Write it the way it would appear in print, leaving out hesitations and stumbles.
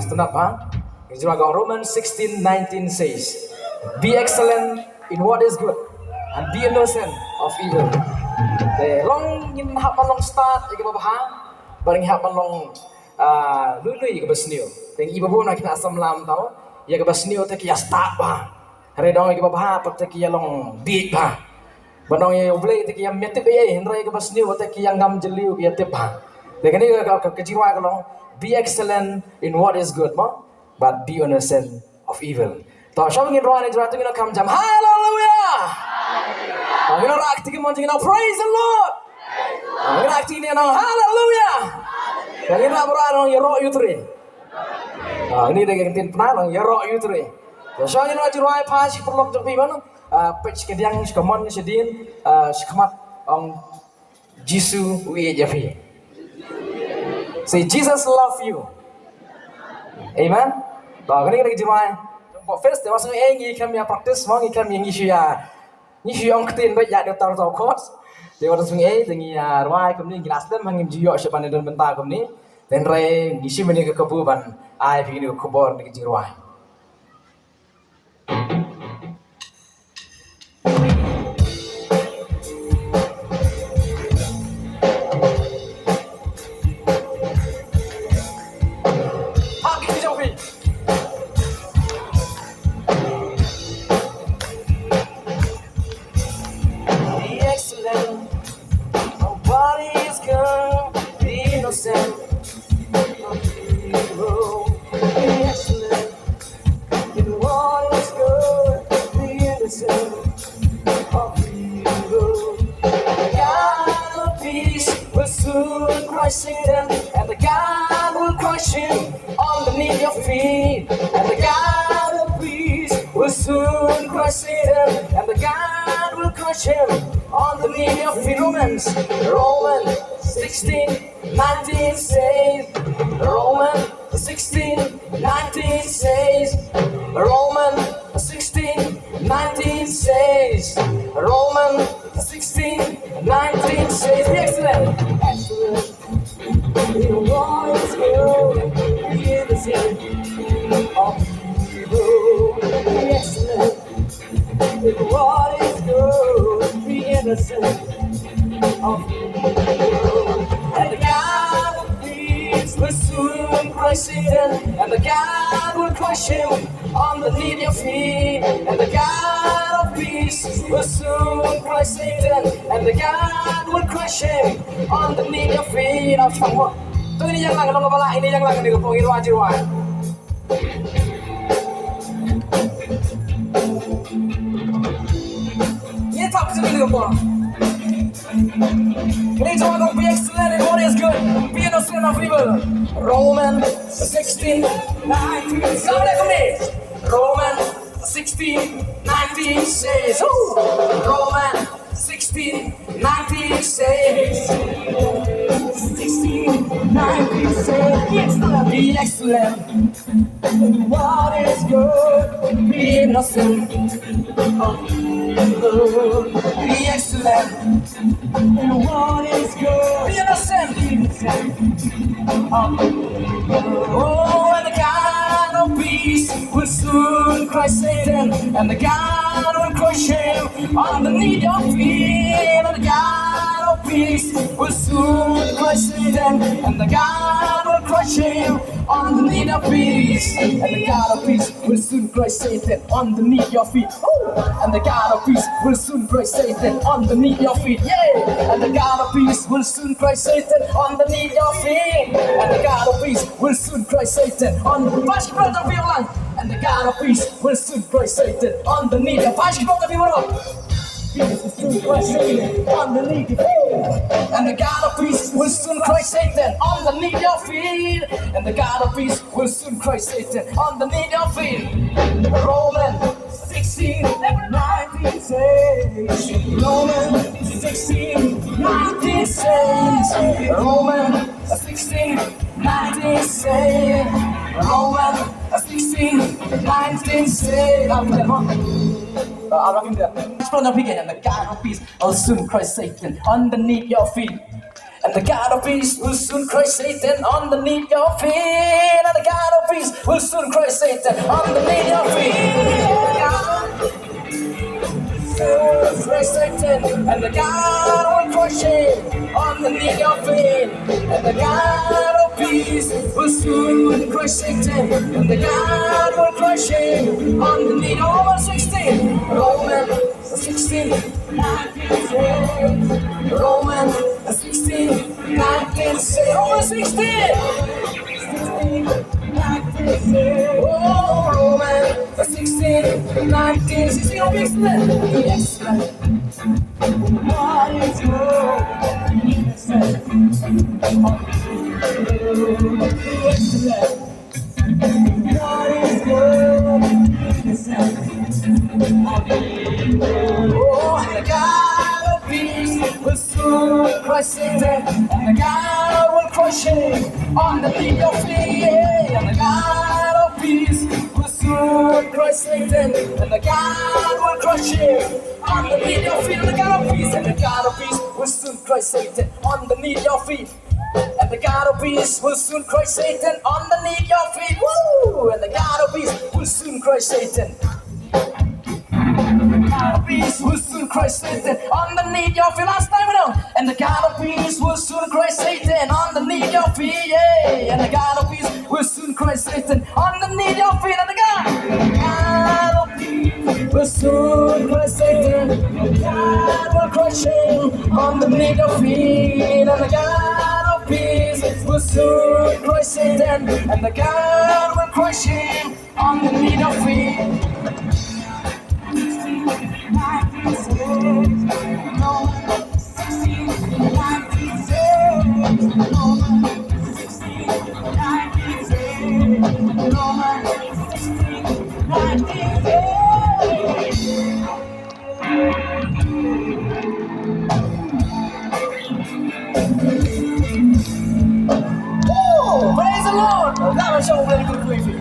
stand up, huh? Romans 16:19 says, "Be excellent in what is good, and be innocent of evil." Long in long start, you give barang long lui2 ke sniew. Teng ibu pun nak asam lam tau. Ya ke sniew te kia start ba. Hari dong ke pat te kia long big ba. Banong ye oblei te kia metip ye henrai ke sniew te kia ngam jeliu kia tip ba. Dengan ni ke jiwa ke long be excellent in what is good, but be innocent of evil. Tau siapa ngin rohan itu ratu ngin kam jam. Hallelujah. Tau ngin rak tiga mon ngin praise the Lord. Ngin rak tiga ngin hallelujah. Ngin rak berang ye roh yutri. Ini dengan tin penang ye roh yutri. Tau siapa ngin ratu rohan pas perlok jam mana? Pech kediang sekamon sedin sekamat Jisu uye jafi. Say Jesus love you. Amen. Tau ngin lagi jiwa. First, there was no any can be a practice, one can be young tin, but yet the third of course. They were saying, "Hey, the why come in glass them hanging to your ship and don't benta company." Then Ray, Nishimini Kapuban, I begin to Kubor, the Jirai. Satan, and the God will crush him underneath your feet. And the God of peace will soon crush Satan, and the God will crush him underneath your feet. Romans 16:19 says, Romans 16:19 says, Romans 16:19 says, Romans 16:19 says, be excellent, excellent. In what is good, be innocent of evil. Be excellent. In what is good, be innocent of evil. And the God of peace will soon crush Satan, and the God will crush him underneath your feet. And the God of peace will soon crush Satan, and the God will crush him underneath your feet. Ito ini yang lang, ano pala, ini yang lang, hindi ko pong irwa-jirwa. Ini top sa hindi ko po. Kini jawa kong be excellent in what is good, be innocent of evil. Romans 16:19. Sama na kami. Romans 16:19 says, Romans 16:19 says, 16:19 says, be excellent in what is good, be innocent of evil. Be excellent in what is good, be innocent of evil. Oh, and the God of peace will soon crush Satan, and the God will crush him underneath your feet. And the God of peace will soon crush Satan, and the God will crush him underneath your feet. And the God of peace will soon crush Satan underneath your feet. And the God of peace will soon crush Satan underneath your feet. Yeah. And the God of peace will soon crush Satan underneath your feet. And the God of peace will soon crush Satan on the front of your life. And the God of peace will soon crush Satan underneath your feet. Jesus will soon crush Satan underneath your feet. And the God of peace will soon crush Satan underneath your feet. And the God of peace will soon crush Satan underneath your feet. Romans 16:19 says, Romans 16:19 says, Romans 16:19 says, Romans 16:19 says, and the God of peace will soon crush Satan underneath your feet. And the God of peace will soon crush Satan underneath your feet. And the God of peace will soon crush Satan underneath your feet. Crush Satan, and the God will crush him underneath your feet. And the God of peace will soon crush Satan, and the God will crush him underneath. Romans 16, Romans 16, 19, Romans 16, 19, Romans 16. Oh, Romans 16, 19, 16, oh, excellent. Excellent. What is your innocent? Excellent. What is your innocent? Oh, and the God of peace will soon crush Satan, and the God will crush him underneath your feet. Yeah. And the God of peace will soon crush Satan, and the God will crush him underneath your feet. And the God of peace, and the God of peace will soon crush Satan underneath your feet. And the God of peace will soon crush Satan underneath your feet. Woo! And the God of peace will soon crush Satan. God of peace will soon crush Satan underneath your feet. Last time now. And the God of peace will soon crush Satan underneath your feet. Yeah. And the God of peace will soon crush Satan underneath your feet. And the God of peace will soon crush Satan. And God will crush him underneath your feet. And the God of peace will soon crush Satan. And the God will crush him underneath your feet. Praise the Lord! That was so very good.